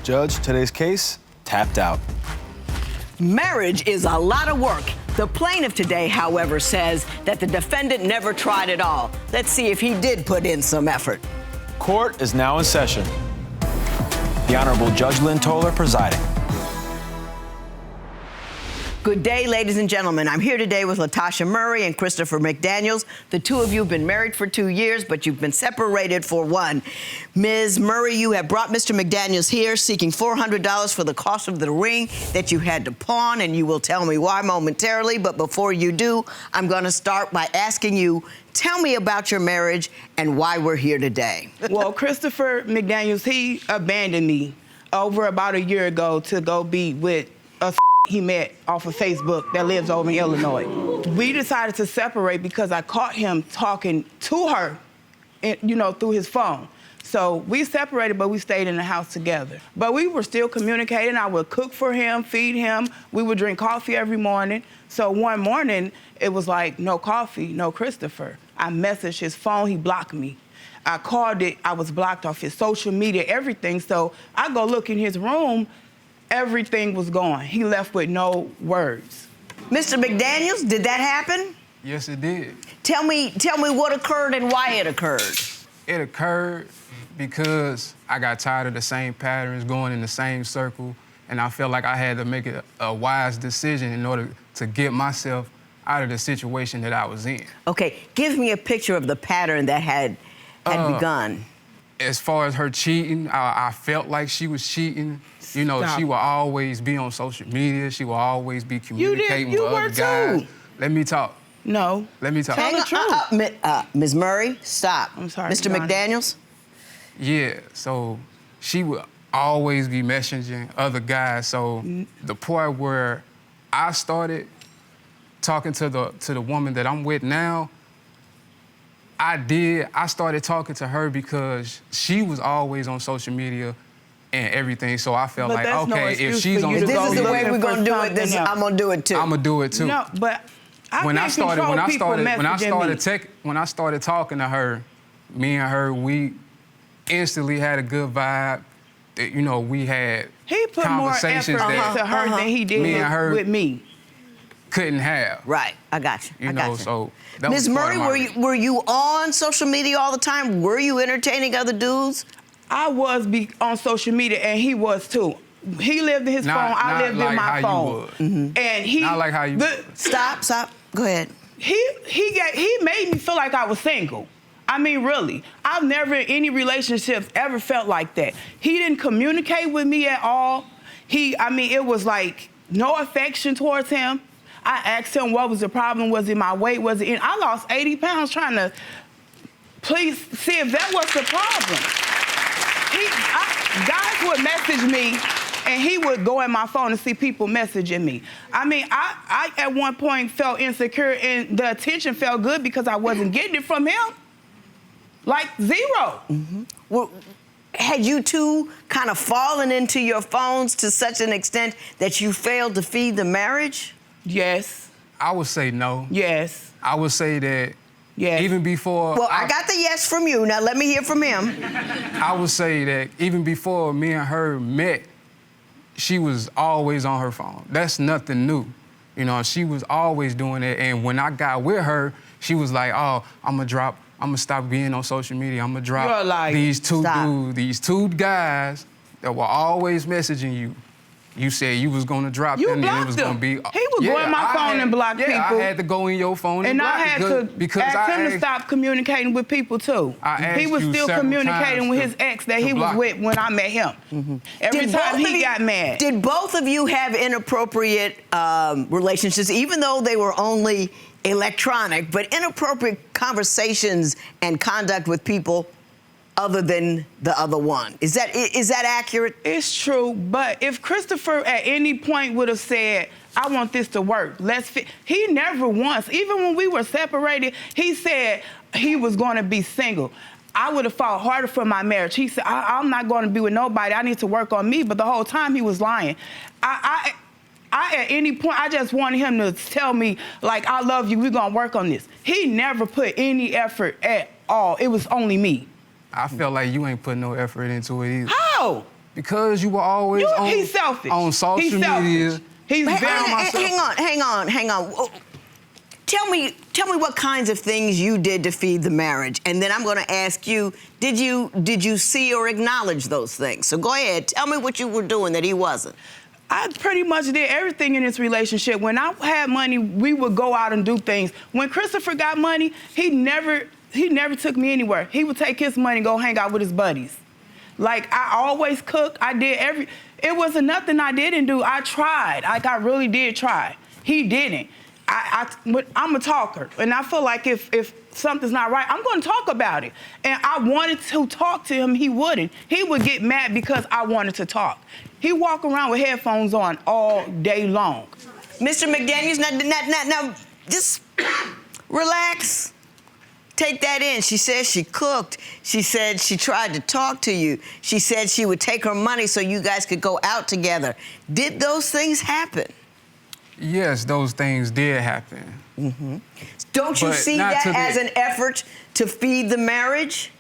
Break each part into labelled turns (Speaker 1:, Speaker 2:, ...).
Speaker 1: Judge, today's case, tapped out.
Speaker 2: Marriage is a lot of work. The plaintiff today, however, says that the defendant never tried at all. Let's see if he did put in some effort.
Speaker 1: Court is now in session. The Honorable Judge Lynn Toller presiding.
Speaker 2: Good day, ladies and gentlemen. I'm here today with LaTosha Murry and Christopher McDaniels. The two of you have been married for 2 years, but you've been separated for 1. Ms. Murry, you have brought Mr. McDaniels here seeking $400 for the cost of the ring that you had to pawn, and you will tell me why momentarily. But before you do, I'm going to start by asking you, tell me about your marriage and why we're here today.
Speaker 3: Well, Christopher McDaniels, he abandoned me over about a year ago to go be with a he met off of Facebook that lives over in Illinois. We decided to separate because I caught him talking to her, through his phone. So we separated, but we stayed in the house together. But we were still communicating. I would cook for him, feed him. We would drink coffee every morning. So one morning, it was like, no coffee, no Christopher. I messaged his phone, he blocked me. I called it, I was blocked off his social media, everything. So I go look in his room, everything was gone. He left with no words.
Speaker 2: Mr. McDaniels, did that happen?
Speaker 4: Yes, it did.
Speaker 2: Tell me what occurred and why it occurred.
Speaker 4: It occurred because I got tired of the same patterns, going in the same circle, and I felt like I had to make a wise decision in order to get myself out of the situation that I was in.
Speaker 2: Okay, give me a picture of the pattern that had begun.
Speaker 4: As far as her cheating, I felt like she was cheating. You know,
Speaker 3: Stop.
Speaker 4: She will always be on social media. She will always be communicating with other guys.
Speaker 3: Too.
Speaker 4: Let me talk.
Speaker 3: No.
Speaker 4: Let me talk.
Speaker 3: Tell the truth.
Speaker 2: Ms. Murry, stop.
Speaker 3: I'm sorry,
Speaker 2: Mr.
Speaker 3: Your Honor.
Speaker 2: McDaniels?
Speaker 4: Yeah, so she would always be messaging other guys. So the part where I started talking to the woman that I'm with now, I started talking to her because she was always on social media and everything. So I felt like, okay, if she's on
Speaker 2: This
Speaker 4: social
Speaker 2: is the
Speaker 4: media,
Speaker 2: way we're gonna do it. I'm gonna do it too.
Speaker 4: I'm gonna do it too.
Speaker 3: No, but
Speaker 4: when I started
Speaker 3: me.
Speaker 4: talking to her, me and her, we instantly had a good vibe. We had
Speaker 3: He put more effort
Speaker 4: conversations
Speaker 3: into
Speaker 4: that
Speaker 3: her than he did
Speaker 4: me and her
Speaker 3: with me.
Speaker 4: couldn't have.
Speaker 2: Right, I got you.
Speaker 4: So that
Speaker 2: Ms.
Speaker 4: was part
Speaker 2: Murry,
Speaker 4: of my
Speaker 2: were you on social media all the time? Were you entertaining other dudes?
Speaker 3: I was on social media, and he was too. He lived in his phone, I lived in my phone.
Speaker 2: Mm-hmm.
Speaker 3: And he
Speaker 4: Not like how you would.
Speaker 2: Stop. Go ahead.
Speaker 3: He made me feel like I was single. I mean, really. I've never in any relationships ever felt like that. He didn't communicate with me at all. It was like no affection towards him. I asked him what was the problem. Was it my weight? Was it I lost 80 pounds trying to please see if that was the problem. Guys would message me, and he would go in my phone and see people messaging me. I at one point felt insecure, and the attention felt good because I wasn't getting it from him. Like zero.
Speaker 2: Mm-hmm. Well, had you two kind of fallen into your phones to such an extent that you failed to feed the marriage?
Speaker 3: Yes.
Speaker 4: I would say no.
Speaker 3: Yes.
Speaker 4: I would say that
Speaker 3: yes.
Speaker 4: Even before...
Speaker 2: Well, I got the yes from you. Now let me hear from him.
Speaker 4: I would say that even before me and her met, she was always on her phone. That's nothing new. She was always doing it. And when I got with her, she was like, oh, I'm gonna stop being on social media. I'm gonna drop these two guys that were always messaging you. You said you was gonna drop them, and it was gonna be.
Speaker 3: He would go in my phone and block people.
Speaker 4: I had to go in your phone and block
Speaker 3: I had to ask him to stop communicating with people too. He was still communicating with his ex that he was with when I met him.
Speaker 2: Mm-hmm.
Speaker 3: Every time he got mad.
Speaker 2: Did both of you have inappropriate relationships, even though they were only electronic, but inappropriate conversations and conduct with people other than the other one? Is that accurate?
Speaker 3: It's true, but if Christopher at any point would have said, I want this to work, he never once, even when we were separated, he said he was going to be single. I would have fought harder for my marriage. He said, I'm not going to be with nobody. I need to work on me. But the whole time he was lying. I at any point, I just wanted him to tell me, like, I love you, we're going to work on this. He never put any effort at all. It was only me.
Speaker 4: I felt like you ain't put no effort into it either.
Speaker 3: How?
Speaker 4: Because you were always
Speaker 3: He's selfish.
Speaker 4: on social
Speaker 3: He's selfish.
Speaker 4: media.
Speaker 3: He's very
Speaker 2: Hang on. Tell me what kinds of things you did to feed the marriage, and then I'm going to ask you, did you see or acknowledge those things? So go ahead, tell me what you were doing that he wasn't.
Speaker 3: I pretty much did everything in this relationship. When I had money, we would go out and do things. When Christopher got money, he never took me anywhere. He would take his money and go hang out with his buddies. Like, I always cooked. It wasn't nothing I didn't do. I tried. Like, I really did try. He didn't. I'm a talker, and I feel like if something's not right, I'm going to talk about it. And I wanted to talk to him. He wouldn't. He would get mad because I wanted to talk. He walk around with headphones on all day long.
Speaker 2: Mr. McDaniels, now, just relax. Take that in. She says she cooked. She said she tried to talk to you. She said she would take her money so you guys could go out together. Did those things happen?
Speaker 4: Yes, those things did happen.
Speaker 2: Mm-hmm. Don't you
Speaker 4: But
Speaker 2: see
Speaker 4: not
Speaker 2: that
Speaker 4: to the-
Speaker 2: as an effort to feed the marriage?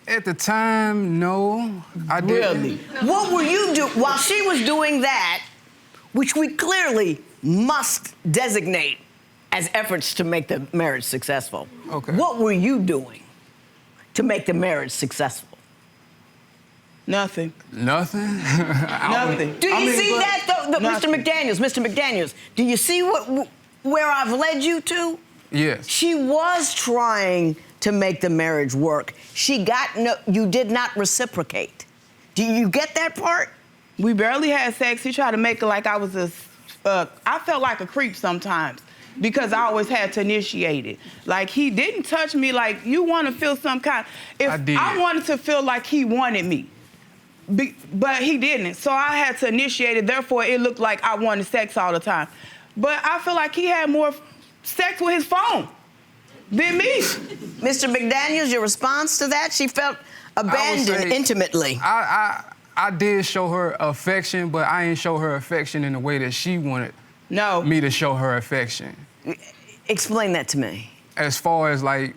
Speaker 4: At the time, no, I didn't.
Speaker 3: Really?
Speaker 2: What were you doing while she was doing that, which we clearly must designate as efforts to make the marriage successful?
Speaker 4: Okay.
Speaker 2: What were you doing to make the marriage successful?
Speaker 3: Nothing.
Speaker 4: Nothing?
Speaker 3: Nothing.
Speaker 2: Do you see that, though, Mr.
Speaker 3: Nothing.
Speaker 2: Mr. McDaniels? Do you see where I've led you to?
Speaker 4: Yes.
Speaker 2: She was trying to make the marriage work. You did not reciprocate. Do you get that part?
Speaker 3: We barely had sex. He tried to make it like I was I felt like a creep sometimes because I always had to initiate it. Like, he didn't touch me like you want to feel some kind.
Speaker 4: I did.
Speaker 3: I wanted to feel like he wanted me. But he didn't. So I had to initiate it. Therefore, it looked like I wanted sex all the time. But I feel like he had more sex with his phone than me.
Speaker 2: Mr. McDaniels, your response to that? She felt abandoned intimately.
Speaker 4: I did show her affection, but I ain't show her affection in the way that she wanted me to show her affection.
Speaker 2: Explain that to me.
Speaker 4: As far as, like,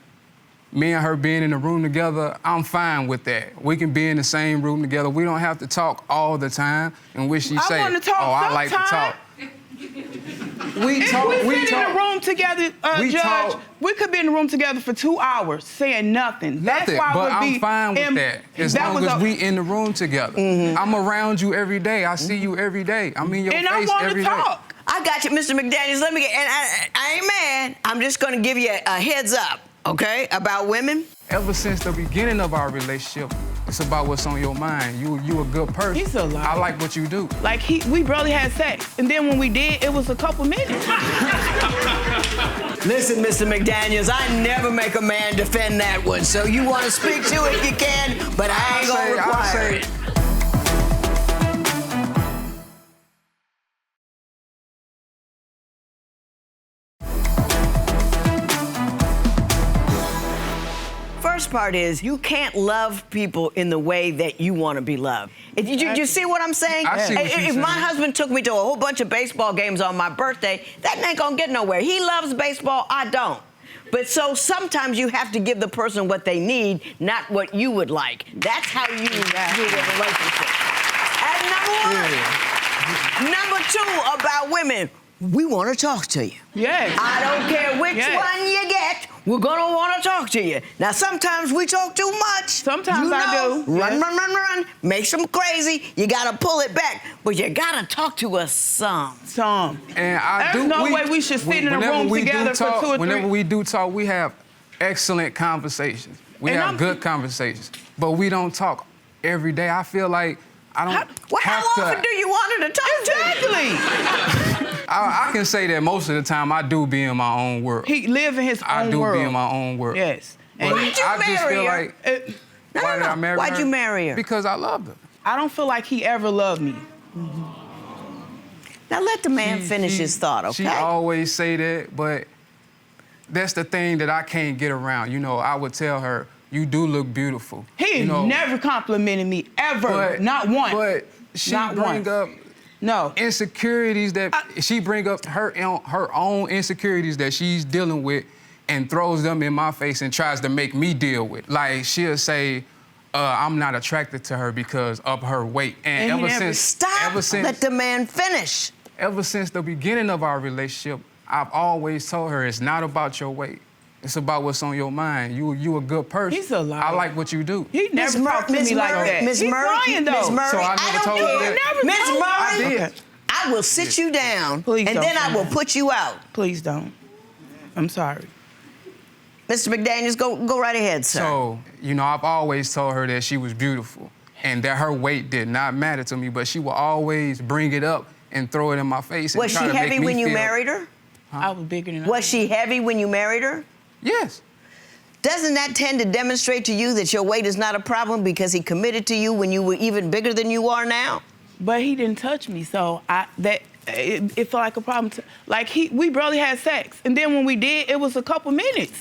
Speaker 4: me and her being in the room together, I'm fine with that. We can be in the same room together. We don't have to talk all the time in which she say,
Speaker 3: want to talk
Speaker 4: I like to talk. We talk.
Speaker 3: If we sit in the room together, Judge, we could be in the room together for 2 hours saying nothing. That's why
Speaker 4: but
Speaker 3: I would be
Speaker 4: I'm fine with that. As long as we in the room together.
Speaker 2: Mm-hmm.
Speaker 4: I'm around you every day. I see you every day. I'm in your face every day.
Speaker 3: And I want to talk.
Speaker 2: I got you, Mr. McDaniels. Let me get, and I ain't mad. I'm just going to give you a heads up, okay, about women.
Speaker 4: Ever since the beginning of our relationship, it's about what's on your mind. You a good person.
Speaker 3: He's a liar.
Speaker 4: I like what you do.
Speaker 3: Like, we barely had sex. And then when we did, it was a couple minutes.
Speaker 2: Listen, Mr. McDaniels, I never make a man defend that one. So you want to speak to it, you can, but I ain't going to require it. First part is you can't love people in the way that you want to be loved. You see what I'm saying?
Speaker 4: I see what you're
Speaker 2: If
Speaker 4: saying.
Speaker 2: my husband took me to a whole bunch of baseball games on my birthday, that ain't gonna get nowhere. He loves baseball, I don't. But so sometimes you have to give the person what they need, not what you would like. That's how you do a relationship. And number two about women, we want to talk to you.
Speaker 3: Yes.
Speaker 2: I don't care which
Speaker 3: Yes.
Speaker 2: one you get, we're gonna want to talk to you. Now, sometimes we talk too much.
Speaker 3: Sometimes
Speaker 2: you
Speaker 3: I
Speaker 2: know,
Speaker 3: do.
Speaker 2: Run,
Speaker 3: Yes.
Speaker 2: run. Makes them crazy. You gotta pull it back, but you gotta talk to us some.
Speaker 3: Some.
Speaker 4: And
Speaker 3: There's no way we should sit in a room together for 2 or 3.
Speaker 4: Whenever we do talk, we have excellent conversations. We
Speaker 3: And
Speaker 4: have good conversations, but we don't talk every day. I feel like I don't
Speaker 2: How often do you want her to talk to you?
Speaker 3: Exactly.
Speaker 4: I can say that most of the time I do be in my own world.
Speaker 3: He live in his
Speaker 4: I
Speaker 3: own
Speaker 4: do
Speaker 3: world.
Speaker 4: be in my own world.
Speaker 3: Yes.
Speaker 4: But
Speaker 3: And
Speaker 2: Why'd you
Speaker 4: I just
Speaker 2: marry
Speaker 4: feel
Speaker 2: her?
Speaker 4: like
Speaker 2: No,
Speaker 4: why did I marry her?
Speaker 2: Why'd you marry her?
Speaker 4: Because I loved her.
Speaker 3: I don't feel like he ever loved me.
Speaker 2: Now let the man finish his thought, okay?
Speaker 4: She always say that, but that's the thing that I can't get around. You know, I would tell her, you do look beautiful.
Speaker 3: He
Speaker 4: you know,
Speaker 3: never complimented me, ever.
Speaker 4: but,
Speaker 3: Not once.
Speaker 4: But she
Speaker 3: Not
Speaker 4: bring
Speaker 3: once.
Speaker 4: up
Speaker 3: No.
Speaker 4: insecurities that she bring up her own insecurities that she's dealing with and throws them in my face and tries to make me deal with. Like, she'll say, I'm not attracted to her because of her weight. And
Speaker 3: And he
Speaker 4: ever
Speaker 3: never-
Speaker 4: since,
Speaker 2: Stop.
Speaker 4: ever since,
Speaker 2: Let the man finish.
Speaker 4: ever since the beginning of our relationship, I've always told her it's not about your weight. It's about what's on your mind. You a good person.
Speaker 3: He's a liar.
Speaker 4: I like what you do.
Speaker 3: He never talked to
Speaker 2: Miss
Speaker 3: me like
Speaker 2: Murray,
Speaker 3: that.
Speaker 2: Miss
Speaker 3: He's
Speaker 2: Murray,
Speaker 3: lying, though.
Speaker 2: Miss Murray,
Speaker 4: So I never
Speaker 2: don't
Speaker 4: told her
Speaker 2: care.
Speaker 4: that.
Speaker 2: Miss Murray,
Speaker 3: I
Speaker 4: did.
Speaker 3: Okay.
Speaker 2: I will sit you down,
Speaker 3: Please
Speaker 2: and
Speaker 3: don't.
Speaker 2: then I will put you out.
Speaker 3: Please don't. I'm sorry.
Speaker 2: Mr. McDaniels, go right ahead, sir.
Speaker 4: So, I've always told her that she was beautiful and that her weight did not matter to me, but she will always bring it up and throw it in my face.
Speaker 2: Was
Speaker 4: and
Speaker 2: she
Speaker 4: try to
Speaker 2: heavy
Speaker 4: make me
Speaker 2: when you
Speaker 4: feel-
Speaker 2: married her?
Speaker 3: I was bigger than
Speaker 2: Was she heavy when you married her?
Speaker 4: Yes.
Speaker 2: Doesn't that tend to demonstrate to you that your weight is not a problem because he committed to you when you were even bigger than you are now?
Speaker 3: But he didn't touch me, so it felt like a problem. We barely had sex, and then when we did, it was a couple minutes.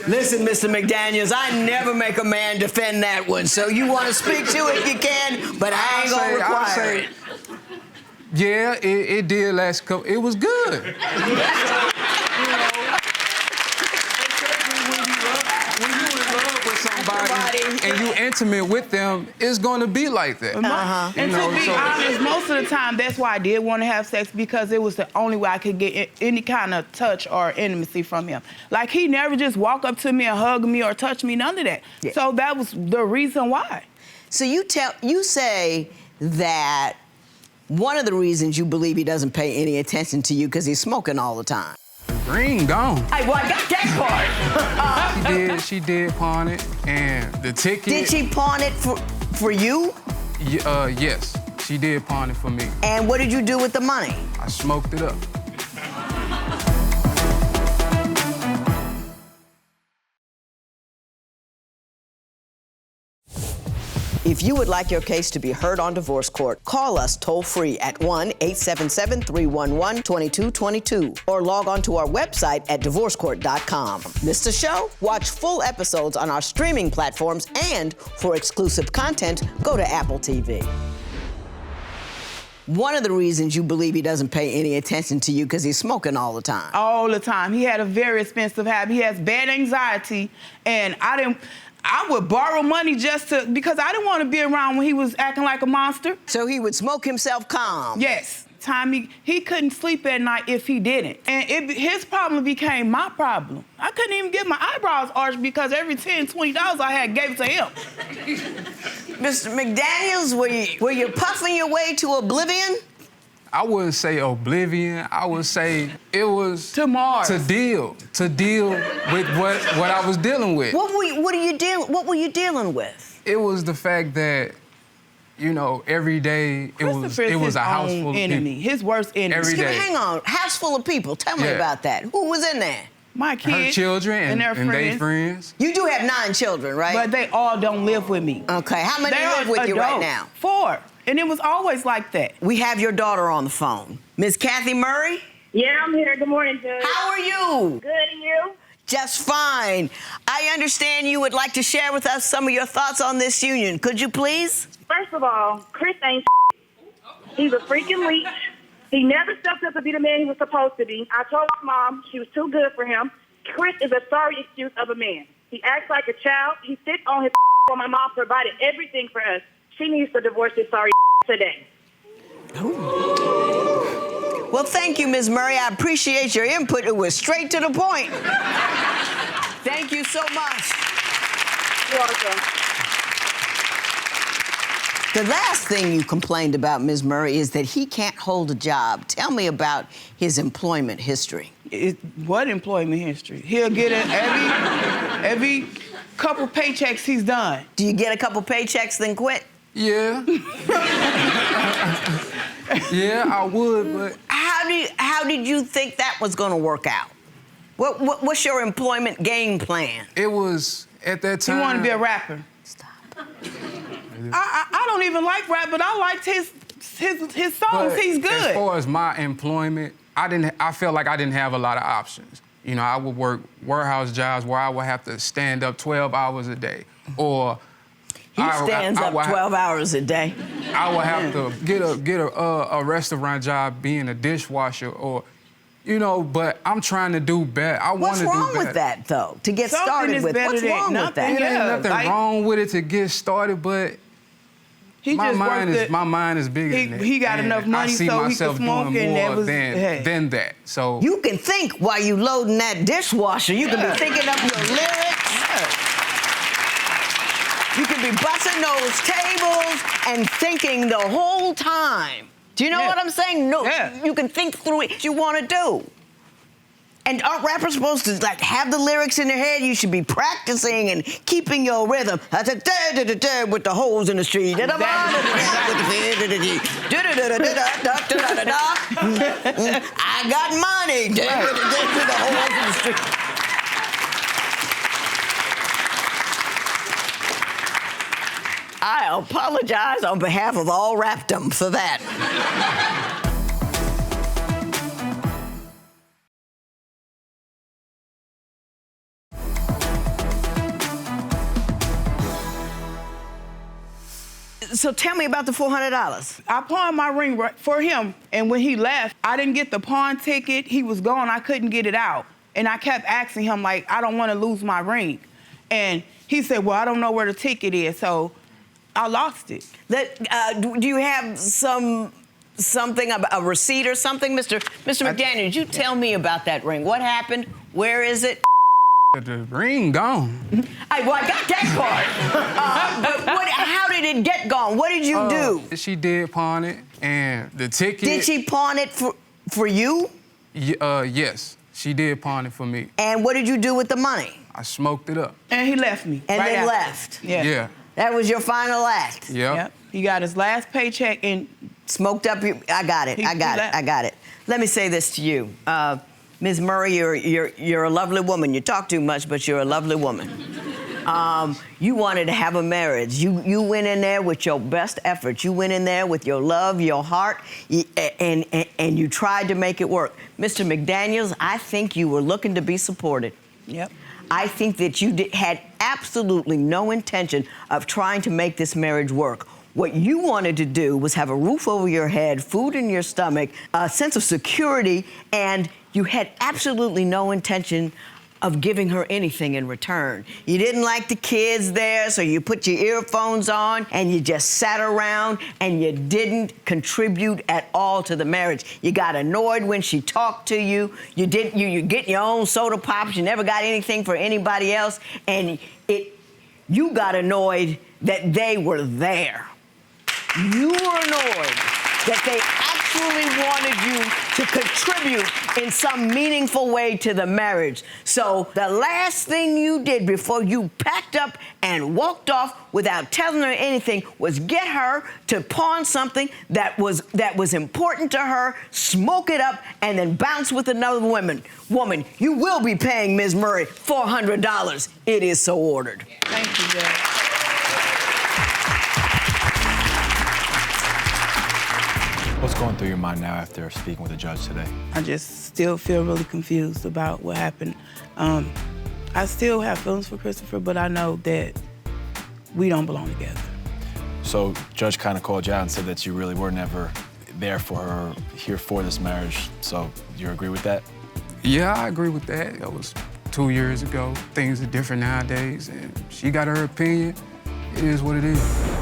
Speaker 2: Listen, Mr. McDaniels, I never make a man defend that one, so you want to speak to it, you can, but I ain't gonna require it.
Speaker 4: Yeah, it did last couple. It was good. When you in love with somebody and you intimate with them, it's gonna be like that.
Speaker 3: And to be honest, most of the time, that's why I did want to have sex, because it was the only way I could get any kind of touch or intimacy from him. Like, he never just walk up to me and hug me or touch me, none of that.
Speaker 2: Yeah.
Speaker 3: So that was the reason why.
Speaker 2: So you say that one of the reasons you believe he doesn't pay any attention to you because he's smoking all the time.
Speaker 4: Green gone.
Speaker 2: Hey, well, I got that part.
Speaker 4: She did pawn it, and the ticket.
Speaker 2: Did she pawn it for you?
Speaker 4: Yes, she did pawn it for me.
Speaker 2: And what did you do with the money?
Speaker 4: I smoked it up.
Speaker 2: If you would like your case to be heard on divorce court, call us toll-free at 1-877-311-2222 or log on to our website at divorcecourt.com. Missed a show? Watch full episodes on our streaming platforms, and for exclusive content, go to Apple TV. One of the reasons you believe he doesn't pay any attention to you because he's smoking all the time.
Speaker 3: All the time. He had a very expensive habit. He has bad anxiety, and I would borrow money because I didn't want to be around when he was acting like a monster.
Speaker 2: So he would smoke himself calm.
Speaker 3: Yes. He couldn't sleep at night if he didn't. And his problem became my problem. I couldn't even get my eyebrows arched because every $10, $20 I had gave it to him.
Speaker 2: Mr. McDaniels, were you puffing your way to oblivion?
Speaker 4: I wouldn't say oblivion. I would say it was
Speaker 3: To Mars.
Speaker 4: to deal with what I was dealing with.
Speaker 2: What were you dealing with?
Speaker 4: It was the fact that, every day it was
Speaker 3: his
Speaker 4: a house
Speaker 3: own
Speaker 4: full of
Speaker 3: enemy,
Speaker 4: people.
Speaker 3: his worst enemy.
Speaker 4: Every day.
Speaker 2: Hang on, house full of people. Tell me
Speaker 4: Yeah.
Speaker 2: about that. Who was in there?
Speaker 3: My kids
Speaker 4: Her children and
Speaker 3: their
Speaker 4: their friends.
Speaker 2: You do have 9 children, right?
Speaker 3: But they all don't live with me.
Speaker 2: Okay, how many
Speaker 3: They
Speaker 2: live
Speaker 3: are
Speaker 2: with you right
Speaker 3: adults.
Speaker 2: now?
Speaker 3: 4. And it was always like that.
Speaker 2: We have your daughter on the phone. Miss Kathy Murray,
Speaker 5: Yeah, I'm here. Good morning, Judge.
Speaker 2: how are you?
Speaker 5: Good, and you?
Speaker 2: Just fine. I understand you would like to share with us some of your thoughts on this union. Could you please?
Speaker 5: First of all, Chris ain't He's a freaking leech. He never stepped up to be the man he was supposed to be. I told my mom she was too good for him. Chris is a sorry excuse of a man. He acts like a child. He sits on his while my mom provided everything for us. She needs to divorce this sorry today.
Speaker 2: Well, thank you, Ms. Murray. I appreciate your input. It was straight to the point. Thank you so much.
Speaker 5: You're welcome.
Speaker 2: The last thing you complained about, Ms. Murray, is that he can't hold a job. Tell me about his employment history.
Speaker 3: What employment history? He'll get it every couple paychecks he's done.
Speaker 2: Do you get a couple paychecks, then quit?
Speaker 4: Yeah. Yeah, I would, but
Speaker 2: How did you think that was going to work out? What's your employment game plan?
Speaker 4: it was at that time.
Speaker 3: He wanted to be a rapper.
Speaker 2: Stop.
Speaker 3: I don't even like rap, but I liked his songs.
Speaker 4: But
Speaker 3: He's good.
Speaker 4: As far as my employment, I felt like I didn't have a lot of options. I would work warehouse jobs where I would have to stand up 12 hours a day, or
Speaker 2: He stands up 12 hours a day.
Speaker 4: I would have to get a restaurant job being a dishwasher, or You know, but I'm trying to do better. I want
Speaker 2: What's
Speaker 4: to do better.
Speaker 2: wrong with that, though? To get
Speaker 3: Something
Speaker 2: started
Speaker 3: is
Speaker 2: with,
Speaker 3: better
Speaker 2: what's
Speaker 3: than
Speaker 2: wrong with
Speaker 3: nothing.
Speaker 2: that?
Speaker 4: It ain't
Speaker 3: Yeah,
Speaker 4: nothing
Speaker 3: like-
Speaker 4: wrong with it to get started, but
Speaker 3: He
Speaker 4: my
Speaker 3: just
Speaker 4: mind
Speaker 3: worked
Speaker 4: is my mind is bigger than that.
Speaker 3: He got
Speaker 4: And
Speaker 3: enough money
Speaker 4: I see
Speaker 3: so he could
Speaker 4: myself
Speaker 3: smoke,
Speaker 4: doing
Speaker 3: and that
Speaker 4: more
Speaker 3: was
Speaker 4: than that. So
Speaker 2: You can think while you loading that dishwasher. You can be thinking up your lyrics. You can be busting those tables and thinking the whole time. Do you know
Speaker 3: Yeah.
Speaker 2: what I'm saying? No,
Speaker 3: Yeah.
Speaker 2: you can think through what you want to do. And aren't rappers supposed to like have the lyrics in their head? You should be practicing and keeping your rhythm. With the holes in the street. I got money. With the holes in the street. I apologize on behalf of all rapdom for that. So tell me about the $400.
Speaker 3: I pawned my ring for him, and when he left, I didn't get the pawn ticket. He was gone. I couldn't get it out. And I kept asking him, like, I don't want to lose my ring. And he said, well, I don't know where the ticket is, so I lost it.
Speaker 2: Do you have something, a receipt or something, Mr. McDaniels? You tell me about that ring. What happened? Where is it?
Speaker 4: the ring gone.
Speaker 2: I got that part. But how did it get gone? What did you do?
Speaker 4: She did pawn it, and the ticket.
Speaker 2: Did she pawn it for you?
Speaker 4: Yes, she did pawn it for me.
Speaker 2: And what did you do with the money?
Speaker 4: I smoked it up.
Speaker 3: And he left me.
Speaker 2: And
Speaker 3: right
Speaker 2: then
Speaker 3: after.
Speaker 2: left.
Speaker 3: Yeah.
Speaker 4: Yeah.
Speaker 2: That was your final act.
Speaker 4: Yep.
Speaker 3: Yep. He got his last paycheck and
Speaker 2: Smoked up your. I got it.
Speaker 3: He
Speaker 2: I got it.
Speaker 3: left.
Speaker 2: I got it. Let me say this to you, Ms. Murray. You're a lovely woman. You talk too much, but you're a lovely woman. You wanted to have a marriage. You went in there with your best efforts. You went in there with your love, your heart, and you tried to make it work. Mr. McDaniels, I think you were looking to be supported.
Speaker 3: Yep.
Speaker 2: I think that you had absolutely no intention of trying to make this marriage work. What you wanted to do was have a roof over your head, food in your stomach, a sense of security, and you had absolutely no intention of giving her anything in return. You didn't like the kids there, so you put your earphones on and you just sat around and you didn't contribute at all to the marriage. You got annoyed when she talked to you. You get your own soda pops. You never got anything for anybody else, and you got annoyed that they were there. You were annoyed that they actually wanted you to contribute in some meaningful way to the marriage. So the last thing you did before you packed up and walked off without telling her anything was get her to pawn something that was important to her, smoke it up, and then bounce with another woman. You will be paying Ms. Murray $400. It is so ordered.
Speaker 3: Thank you, Judge.
Speaker 1: What's going through your mind now after speaking with the judge today?
Speaker 3: I just still feel really confused about what happened. I still have feelings for Christopher, but I know that we don't belong together.
Speaker 1: So, judge kind of called you out and said that you really were never there for her, here for this marriage. So, you agree with that?
Speaker 4: Yeah, I agree with that. That was 2 years ago. Things are different nowadays, and she got her opinion. It is what it is.